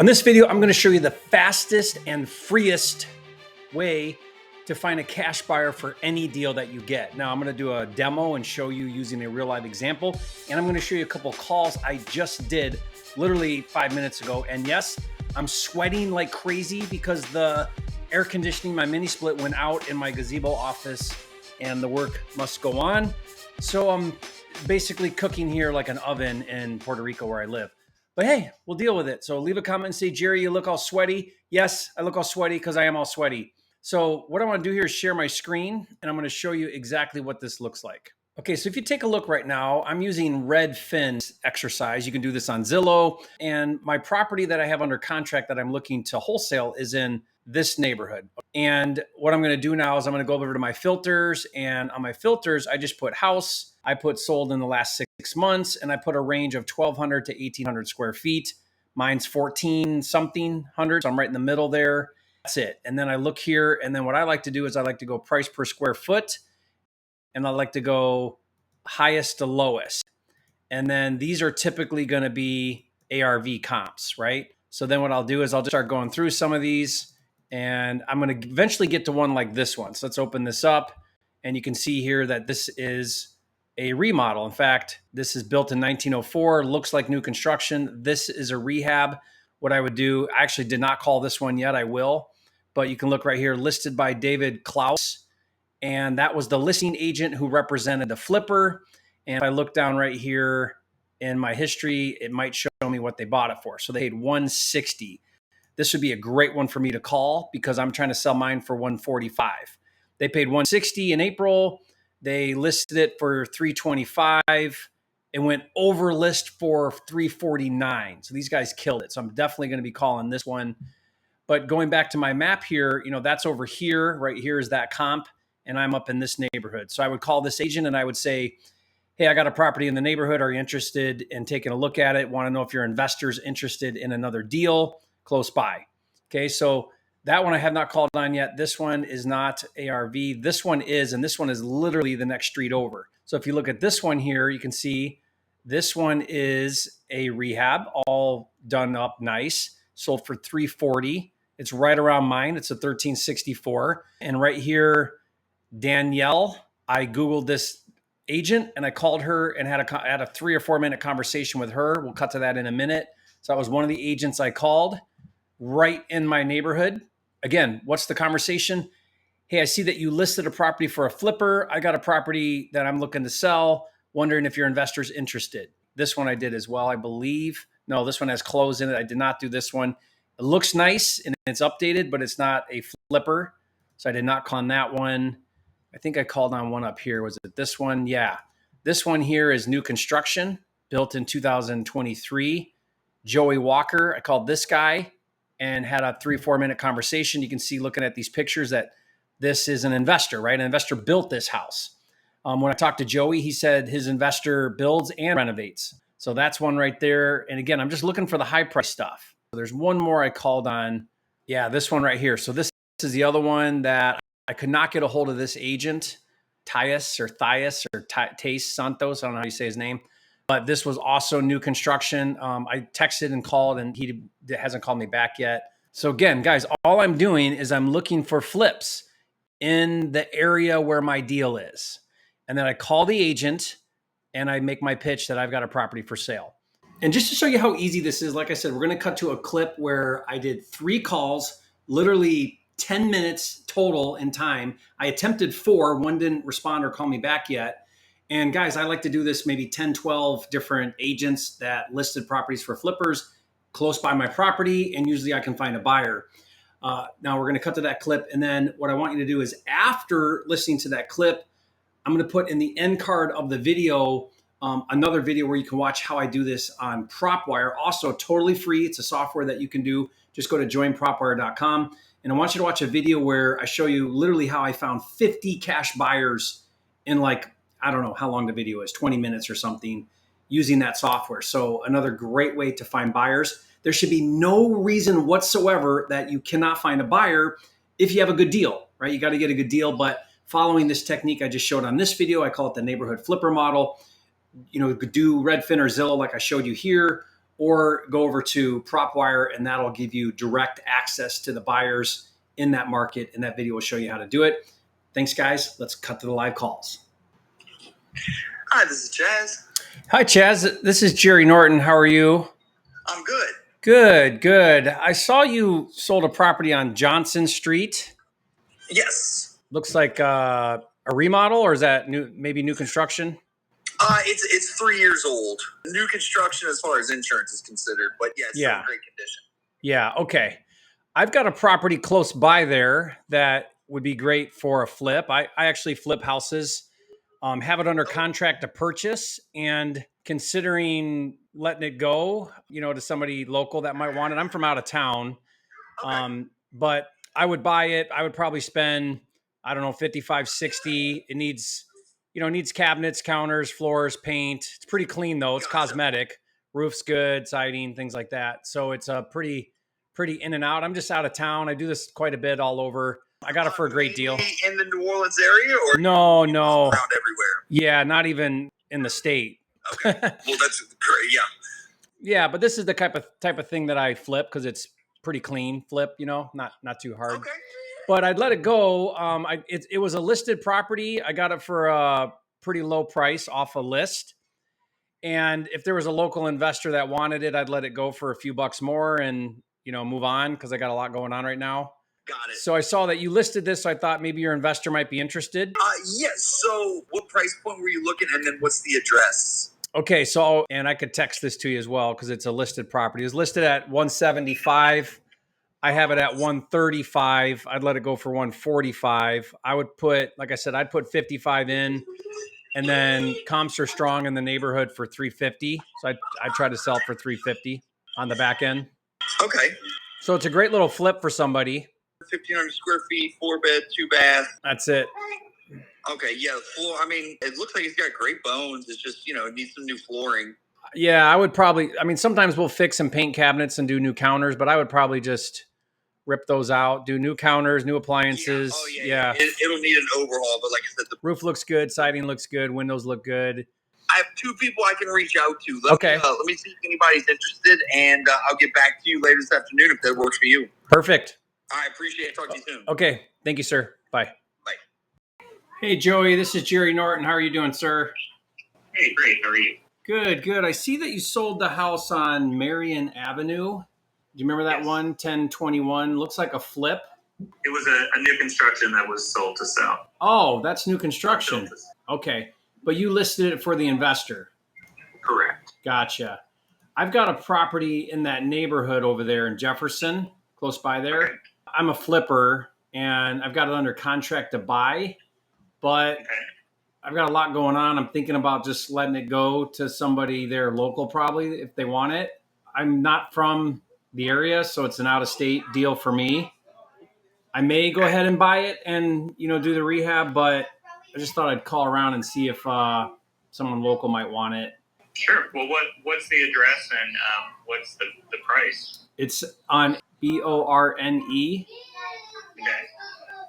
On this video, I'm going to show you the fastest and freest way to find a cash buyer for any deal that you get. Now, I'm going to do a demo and show you using a real live example, and I'm going to show you a couple calls I just did literally 5 minutes ago. And yes, I'm sweating like crazy because the air conditioning, my mini split went out in my gazebo office and the work must go on. So I'm basically cooking here like an oven in Puerto Rico where I live. But hey, we'll deal with it. So leave a comment and say, Jerry, you look all sweaty. Yes, I look all sweaty because I am all sweaty. So what I want to do here is share my screen, and I'm going to show you exactly what this looks like. Okay, so if you take a look right now, I'm using Redfin exercise. You can do this on Zillow. And my property that I have under contract that I'm looking to wholesale is in this neighborhood. And what I'm going to do now is I'm going to go over to my filters, and on my filters, I just put house. I put sold in the last 6 months, and I put a range of 1,200 to 1,800 square feet. Mine's 14 something hundred, so I'm right in the middle there. That's it. And then I look here, and then what I like to do is I like to go price per square foot, and I like to go highest to lowest. And then these are typically going to be ARV comps, right? So then what I'll do is I'll just start going through some of these, and I'm going to eventually get to one like this one. So let's open this up, and you can see here that this is a remodel. In fact, this is built in 1904, looks like new construction. This is a rehab. What I would do, I actually did not call this one yet, I will, but you can look right here, listed by David Klaus. And that was the listing agent who represented the flipper. And if I look down right here in my history, it might show me what they bought it for. So they paid $160. This would be a great one for me to call because I'm trying to sell mine for $145. They paid $160 in April. They listed it for $325. It went over list for $349. So these guys killed it. So I'm definitely going to be calling this one. But going back to my map here, that's over here. Right here is that comp, and I'm up in this neighborhood. So I would call this agent and I would say, hey, I got a property in the neighborhood. Are you interested in taking a look at it? Want to know if your investor's interested in another deal close by. Okay, so that one I have not called on yet. This one is not ARV. This one is, and this one is literally the next street over. So if you look at this one here, you can see this one is a rehab, all done up nice, sold for $340. It's right around mine. It's a 1364. And right here, Danielle, I Googled this agent and I called her and had a 3 or 4 minute conversation with her. We'll cut to that in a minute. So that was one of the agents I called right in my neighborhood. Again, what's the conversation? Hey, I see that you listed a property for a flipper. I got a property that I'm looking to sell, wondering if your investor's interested. This one I did as well, I believe. No, this one has clothes in it. I did not do this one. It looks nice and it's updated, but it's not a flipper. So I did not call on that one. I think I called on one up here. Was it this one? Yeah. This one here is new construction, built in 2023. Joey Walker, I called this guy and had a 3 or 4 minute conversation. You can see looking at these pictures that this is an investor, right? An investor built this house. When I talked to Joey, he said his investor builds and renovates. So that's one right there. And again, I'm just looking for the high price stuff. There's one more I called on. Yeah, this one right here. So this is the other one that I could not get a hold of this agent, Tyus or Tace Santos. I don't know how you say his name. But this was also new construction. I texted and called, and he hasn't called me back yet. So again, guys, all I'm doing is I'm looking for flips in the area where my deal is. And then I call the agent and I make my pitch that I've got a property for sale. And just to show you how easy this is, like I said, we're going to cut to a clip where I did 3 calls, literally 10 minutes total in time. I attempted 4. One didn't respond or call me back yet. And guys, I like to do this maybe 10, 12 different agents that listed properties for flippers close by my property, and usually I can find a buyer. Now we're going to cut to that clip. And then what I want you to do is after listening to that clip, I'm going to put in the end card of the video another video where you can watch how I do this on PropWire. Also totally free. It's a software that you can do. Just go to joinpropwire.com. And I want you to watch a video where I show you literally how I found 50 cash buyers in like, I don't know how long the video is, 20 minutes or something, using that software. So another great way to find buyers. There should be no reason whatsoever that you cannot find a buyer if you have a good deal, right? You got to get a good deal. But following this technique I just showed on this video, I call it the neighborhood flipper model. You could do Redfin or Zillow like I showed you here, or go over to PropWire, and that'll give you direct access to the buyers in that market. And that video will show you how to do it. Thanks, guys. Let's cut to the live calls. Hi, this is Chaz. Hi, Chaz. This is Jerry Norton. How are you? I'm good. Good, good. I saw you sold a property on Johnson Street. Yes. Looks like a remodel, or is that new? Maybe new construction? It's 3 years old. New construction as far as insurance is considered, but yeah, it's still in great condition. Yeah, okay. I've got a property close by there that would be great for a flip. I actually flip houses, have it under contract to purchase, and considering letting it go, to somebody local that might want it. I'm from out of town, but I would buy it. I would probably spend, I don't know, 55, 60. It needs cabinets, counters, floors, paint. It's pretty clean though. It's cosmetic. Roof's good, siding, things like that. So it's a pretty in and out. I'm just out of town. I do this quite a bit all over. I got it for a great deal. In the New Orleans area, or no, around everywhere? Yeah, not even in the state. Okay, well that's great. Yeah. Yeah, but this is the type of thing that I flip because it's pretty clean flip. Not too hard. Okay. But I'd let it go. It was a listed property. I got it for a pretty low price off a list. And if there was a local investor that wanted it, I'd let it go for a few bucks more and, move on because I got a lot going on right now. Got it. So I saw that you listed this. So I thought maybe your investor might be interested. Yes. So what price point were you looking at? And then what's the address? Okay. So, and I could text this to you as well because it's a listed property. It's listed at 175. I have it at 135. I'd let it go for 145. I would put, like I said, I'd put 55 in, and then comps are strong in the neighborhood for 350. So I try to sell for 350 on the back end. Okay. So it's a great little flip for somebody. 1,500 square feet, 4-bed, 2-bath. That's it. Okay. Yeah. The floor. I mean, it looks like it's got great bones. It's just, it needs some new flooring. Yeah, I would probably, sometimes we'll fix and paint cabinets and do new counters, but I would probably just rip those out, do new counters, new appliances. Yeah. It'll need an overhaul, but like I said, the roof looks good, siding looks good, windows look good. I have 2 people I can reach out to. Let me see if anybody's interested, and I'll get back to you later this afternoon if that works for you. Perfect. I appreciate it. Talk to you soon. Okay. Thank you, sir. Bye. Bye. Hey, Joey, this is Jerry Norton. How are you doing, sir? Hey, great. How are you? Good, good. I see that you sold the house on Marion Avenue. Do you remember that one? 1021. Looks like a flip. It was a new construction that was sold to sell. Oh, that's new construction. Okay. But you listed it for the investor. Correct. Gotcha. I've got a property in that neighborhood over there in Jefferson, close by there. Okay. I'm a flipper, and I've got it under contract to buy, but I've got a lot going on. I'm thinking about just letting it go to somebody there local, probably, if they want it. I'm not from the area, so it's an out-of-state deal for me. I may go ahead and buy it and, do the rehab, but I just thought I'd call around and see if someone local might want it. Sure. Well, what's the address and what's the price? It's on Borne. Okay.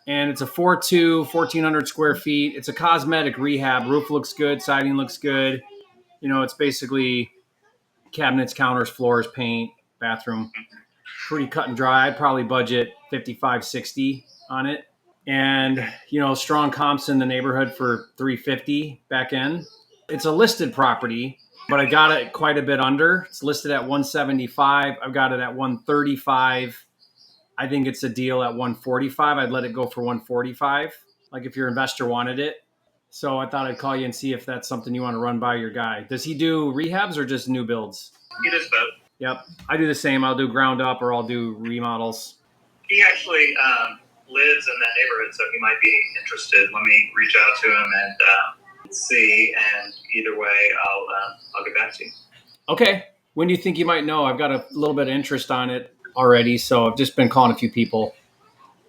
And it's a 4.2, 1,400 square feet. It's a cosmetic rehab. Roof looks good. Siding looks good. It's basically cabinets, counters, floors, paint, bathroom. Pretty cut and dry. I'd probably budget 55, 60 on it. And, strong comps in the neighborhood for 350 back end. It's a listed property, but I got it quite a bit under. It's listed at 175. I've got it at 135. I think it's a deal at 145. I'd let it go for 145, like if your investor wanted it. So I thought I'd call you and see if that's something you want to run by your guy. Does he do rehabs or just new builds? He does both. Yep. I do the same. I'll do ground up or I'll do remodels. He actually lives in that neighborhood, so he might be interested. Let me reach out to him and see. And either way, I'll get back to you. Okay. When do you think you might know? I've got a little bit of interest on it already, so I've just been calling a few people.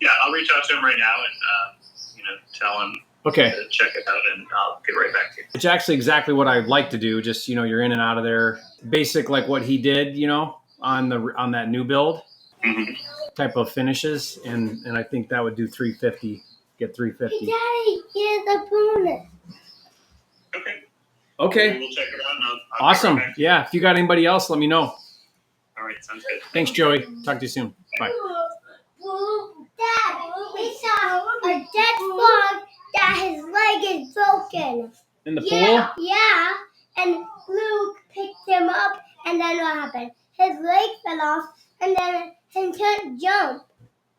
Yeah, I'll reach out to him right now and tell him to check it out, and I'll get right back to you. It's actually exactly what I'd like to do. Just you're in and out of there, basic like what he did, on that new build type of finishes, and I think that would do 350. Get 350. Hey, Daddy, here's the bonus. Okay. Okay. We'll check it out. And I'll awesome. get right back to Yeah. If you got anybody else, let me know. right, sounds good. Thanks, Joey. Talk to you soon. Bye. Dad, we saw a dead frog that his leg is broken. In the pool? Yeah. And Luke picked him up, and then what happened? His leg fell off, and then he couldn't jump.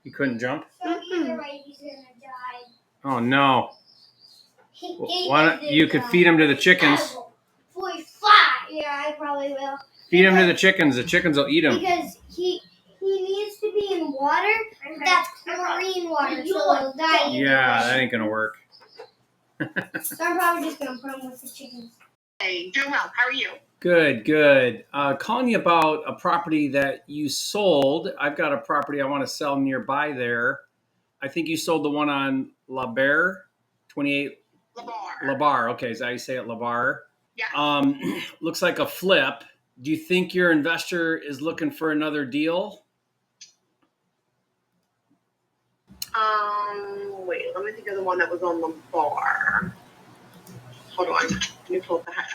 You couldn't jump? So either way, he's gonna die. Oh, no. Why don't you could feed him to the chickens? 45. Yeah, I probably will. Feed him to the chickens. The chickens will eat him. Because he needs to be in water. That's chlorine water, so he'll die. Yeah, that ain't gonna work. So I'm probably just gonna put him with the chickens. Hey, doing well. How are you? Good, good. Calling you about a property that you sold. I've got a property I want to sell nearby there. I think you sold the one on La Barre, 28 Labar. Labar. Okay, is that how you say it, Labar? Yeah. Looks like a flip. Do you think your investor is looking for another deal? Wait. Let me think of the one that was on the bar. Hold on. Let me pull up the house.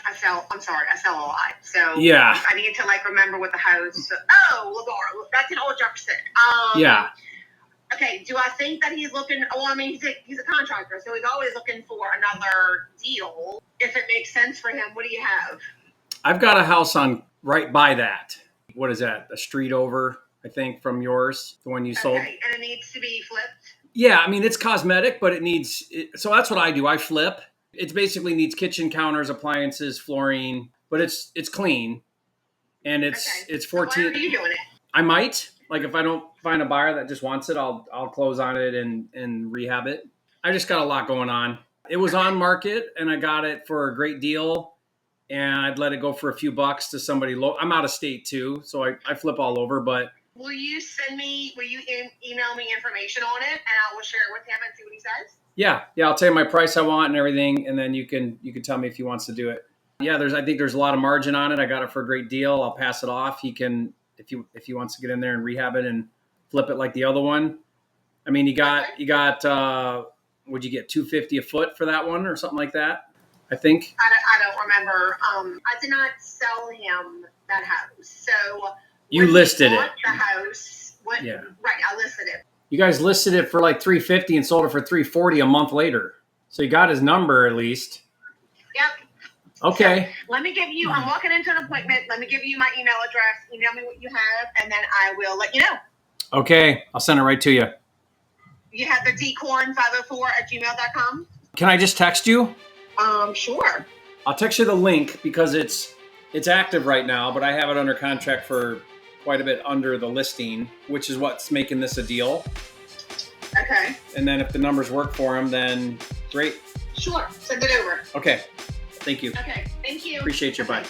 I'm sorry. I sell a lot. So Yeah. I need to remember what the house. Oh, Labar. That's in Old Jefferson. Yeah. Okay. Do I think that he's looking? Well, I mean, he's a contractor, so he's always looking for another deal. If it makes sense for him, what do you have? I've got a house on right by that. What is that? A street over, I think, from yours, the one you sold. Okay, and it needs to be flipped. Yeah, I mean, it's cosmetic, but it needs. So that's what I do. I flip. It basically needs kitchen counters, appliances, flooring, but it's clean, and it's 14. So why are you doing it? I might, if I don't find a buyer that just wants it, I'll close on it and rehab it. I just got a lot going on. It was on market, and I got it for a great deal. And I'd let it go for a few bucks to somebody low. I'm out of state too, so I flip all over. But will you email me information on it, and I will share it with him and see what he says? yeah, I'll tell you my price I want and everything, and then you can tell me if he wants to do it. Yeah, I think there's a lot of margin on it. I got it for a great deal. I'll pass it off. He can if he wants to get in there and rehab it and flip it like the other one. I mean, you got would you get $250 a foot for that one or something like that? I think. I don't remember. I did not sell him that house. So you listed it. The house. Yeah. Right. I listed it. You guys listed it for $350 and sold it for $340 a month later. So you got his number at least. Yep. Okay. So let me give you. I'm walking into an appointment. Let me give you my email address. Email me what you have, and then I will let you know. Okay. I'll send it right to you. You have the dcorn504@gmail.com. Can I just text you? Sure. I'll text you the link because it's active right now, but I have it under contract for quite a bit under the listing, which is what's making this a deal. Okay. And then if the numbers work for him, then great. Sure. Send it over. Okay. Thank you. Okay. Thank you. Appreciate you. Okay. Bye.